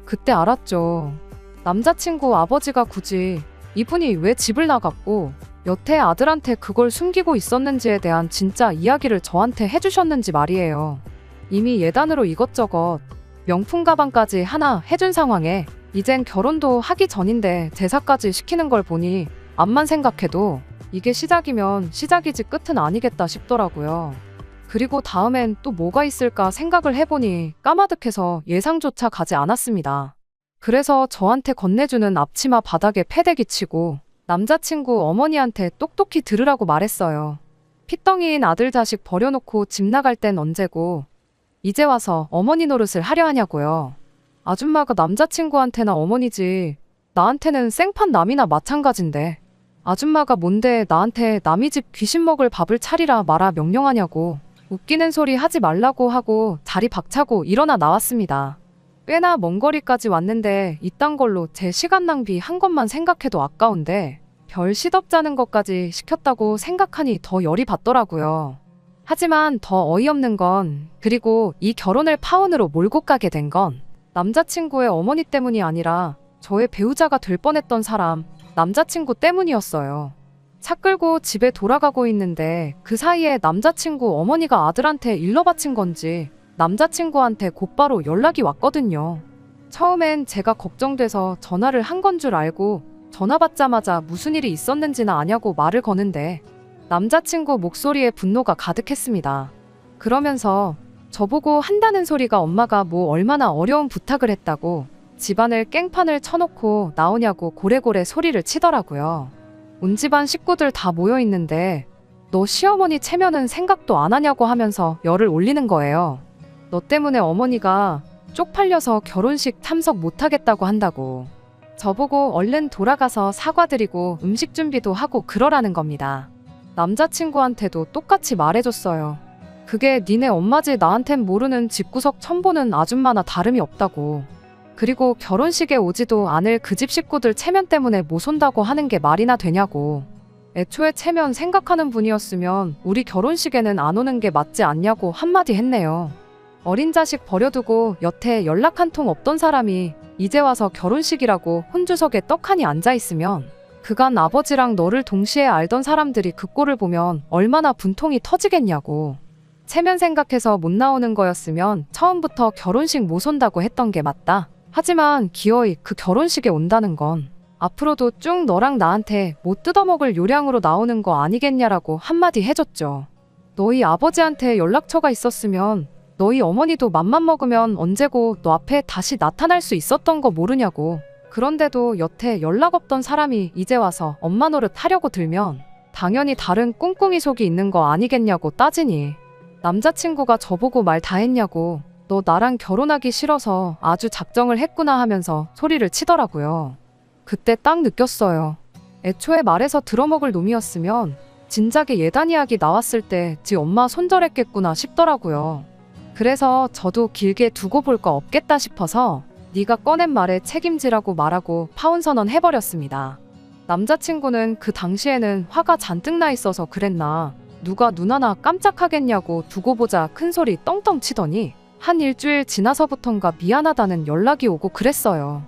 그때 알았죠. 남자친구 아버지가 굳이 이분이 왜 집을 나갔고 여태 아들한테 그걸 숨기고 있었는지에 대한 진짜 이야기를 저한테 해주셨는지 말이에요. 이미 예단으로 이것저것 명품 가방까지 하나 해준 상황에 이젠 결혼도 하기 전인데 제사까지 시키는 걸 보니 암만 생각해도 이게 시작이면 시작이지 끝은 아니겠다 싶더라고요. 그리고 다음엔 또 뭐가 있을까 생각을 해보니 까마득해서 예상조차 가지 않았습니다. 그래서 저한테 건네주는 앞치마 바닥에 패대기 치고 남자친구 어머니한테 똑똑히 들으라고 말했어요. 핏덩이인 아들 자식 버려놓고 집 나갈 땐 언제고 이제 와서 어머니 노릇을 하려 하냐고요. 아줌마가 남자친구한테나 어머니지 나한테는 생판 남이나 마찬가지인데 아줌마가 뭔데 나한테 남이 집 귀신 먹을 밥을 차리라 마라 명령하냐고 웃기는 소리 하지 말라고 하고 자리 박차고 일어나 나왔습니다. 꽤나 먼 거리까지 왔는데 이딴 걸로 제 시간 낭비 한 것만 생각해도 아까운데 별 시덥잖은 것까지 시켰다고 생각하니 더 열이 받더라고요. 하지만 더 어이없는 건 그리고 이 결혼을 파혼으로 몰고 가게 된 건 남자친구의 어머니 때문이 아니라 저의 배우자가 될 뻔했던 사람 남자친구 때문이었어요. 차 끌고 집에 돌아가고 있는데 그 사이에 남자친구 어머니가 아들한테 일러 바친 건지 남자친구한테 곧바로 연락이 왔거든요. 처음엔 제가 걱정돼서 전화를 한 건 줄 알고 전화 받자마자 무슨 일이 있었는지나 아냐고 말을 거는데 남자친구 목소리에 분노가 가득했습니다. 그러면서 저보고 한다는 소리가 엄마가 뭐 얼마나 어려운 부탁을 했다고 집안을 깽판을 쳐놓고 나오냐고 고래고래 소리를 치더라고요. 온 집안 식구들 다 모여 있는데 너 시어머니 체면은 생각도 안 하냐고 하면서 열을 올리는 거예요. 너 때문에 어머니가 쪽팔려서 결혼식 참석 못하겠다고 한다고. 저보고 얼른 돌아가서 사과드리고 음식 준비도 하고 그러라는 겁니다. 남자친구한테도 똑같이 말해줬어요. 그게 니네 엄마지 나한텐 모르는 집구석 첨보는 아줌마나 다름이 없다고. 그리고 결혼식에 오지도 않을 그 집 식구들 체면 때문에 못 온다고 하는 게 말이나 되냐고. 애초에 체면 생각하는 분이었으면 우리 결혼식에는 안 오는 게 맞지 않냐고 한마디 했네요. 어린 자식 버려두고 여태 연락 한 통 없던 사람이 이제 와서 결혼식이라고 혼주석에 떡하니 앉아있으면 그간 아버지랑 너를 동시에 알던 사람들이 그 꼴을 보면 얼마나 분통이 터지겠냐고. 체면 생각해서 못 나오는 거였으면 처음부터 결혼식 못 온다고 했던 게 맞다. 하지만 기어이 그 결혼식에 온다는 건 앞으로도 쭉 너랑 나한테 못 뜯어먹을 요량으로 나오는 거 아니겠냐라고 한마디 해줬죠. 너희 아버지한테 연락처가 있었으면 너희 어머니도 맘만 먹으면 언제고 너 앞에 다시 나타날 수 있었던 거 모르냐고. 그런데도 여태 연락 없던 사람이 이제 와서 엄마 노릇 하려고 들면 당연히 다른 꿍꿍이 속이 있는 거 아니겠냐고 따지니 남자친구가 저보고 말 다 했냐고 너 나랑 결혼하기 싫어서 아주 작정을 했구나 하면서 소리를 치더라고요. 그때 딱 느꼈어요. 애초에 말해서 들어먹을 놈이었으면 진작에 예단 이야기 나왔을 때 지 엄마 손절했겠구나 싶더라고요. 그래서 저도 길게 두고 볼 거 없겠다 싶어서 네가 꺼낸 말에 책임지라고 말하고 파혼 선언 해버렸습니다. 남자친구는 그 당시에는 화가 잔뜩 나 있어서 그랬나 누가 눈 하나 깜짝하겠냐고 두고 보자 큰 소리 떵떵 치더니 한 일주일 지나서부턴가 미안하다는 연락이 오고 그랬어요.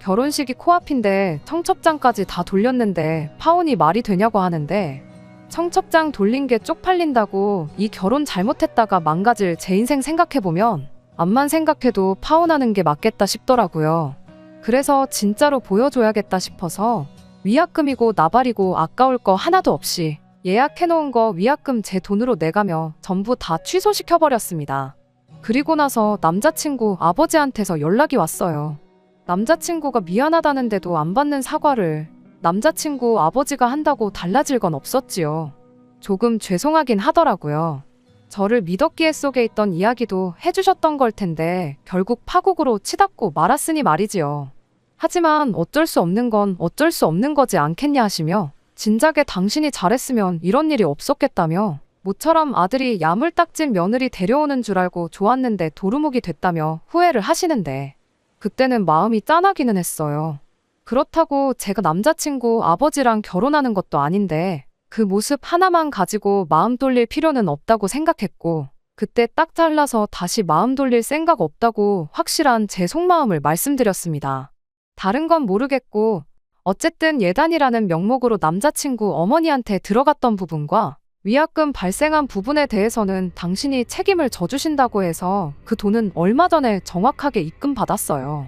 결혼식이 코앞인데 청첩장까지 다 돌렸는데 파혼이 말이 되냐고 하는데 청첩장 돌린 게 쪽팔린다고 이 결혼 잘못했다가 망가질 제 인생 생각해보면 암만 생각해도 파혼하는 게 맞겠다 싶더라고요. 그래서 진짜로 보여줘야겠다 싶어서 위약금이고 나발이고 아까울 거 하나도 없이 예약해놓은 거 위약금 제 돈으로 내가며 전부 다 취소시켜버렸습니다. 그리고 나서 남자친구 아버지한테서 연락이 왔어요. 남자친구가 미안하다는데도 안 받는 사과를 남자친구 아버지가 한다고 달라질 건 없었지요. 조금 죄송하긴 하더라고요. 저를 미덕기에 속에 있던 이야기도 해주셨던 걸 텐데 결국 파국으로 치닫고 말았으니 말이지요. 하지만 어쩔 수 없는 건 어쩔 수 없는 거지 않겠냐 하시며 진작에 당신이 잘했으면 이런 일이 없었겠다며 모처럼 아들이 야물딱진 며느리 데려오는 줄 알고 좋았는데 도루묵이 됐다며 후회를 하시는데 그때는 마음이 짠하기는 했어요. 그렇다고 제가 남자친구 아버지랑 결혼하는 것도 아닌데 그 모습 하나만 가지고 마음 돌릴 필요는 없다고 생각했고 그때 딱 잘라서 다시 마음 돌릴 생각 없다고 확실한 제 속마음을 말씀드렸습니다. 다른 건 모르겠고 어쨌든 예단이라는 명목으로 남자친구 어머니한테 들어갔던 부분과 위약금 발생한 부분에 대해서는 당신이 책임을 져주신다고 해서 그 돈은 얼마 전에 정확하게 입금받았어요.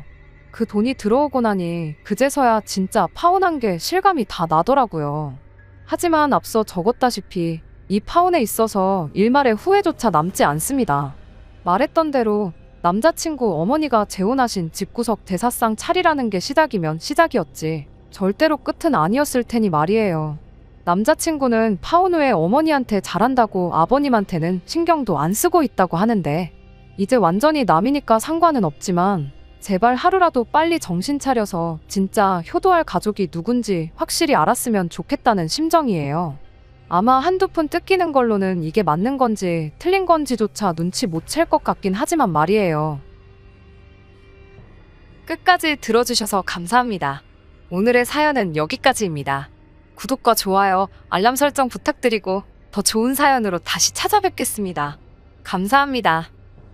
그 돈이 들어오고 나니 그제서야 진짜 파혼한 게 실감이 다 나더라고요. 하지만 앞서 적었다시피 이 파혼에 있어서 일말의 후회조차 남지 않습니다. 말했던 대로 남자친구 어머니가 재혼하신 집구석 대사상 차리라는 게 시작이면 시작이었지 절대로 끝은 아니었을 테니 말이에요. 남자친구는 파혼 후에 어머니한테 잘한다고 아버님한테는 신경도 안 쓰고 있다고 하는데 이제 완전히 남이니까 상관은 없지만 제발 하루라도 빨리 정신 차려서 진짜 효도할 가족이 누군지 확실히 알았으면 좋겠다는 심정이에요. 아마 한두 푼 뜯기는 걸로는 이게 맞는 건지 틀린 건지조차 눈치 못 챌 것 같긴 하지만 말이에요. 끝까지 들어주셔서 감사합니다. 오늘의 사연은 여기까지입니다. 구독과 좋아요, 알람 설정 부탁드리고 더 좋은 사연으로 다시 찾아뵙겠습니다. 감사합니다.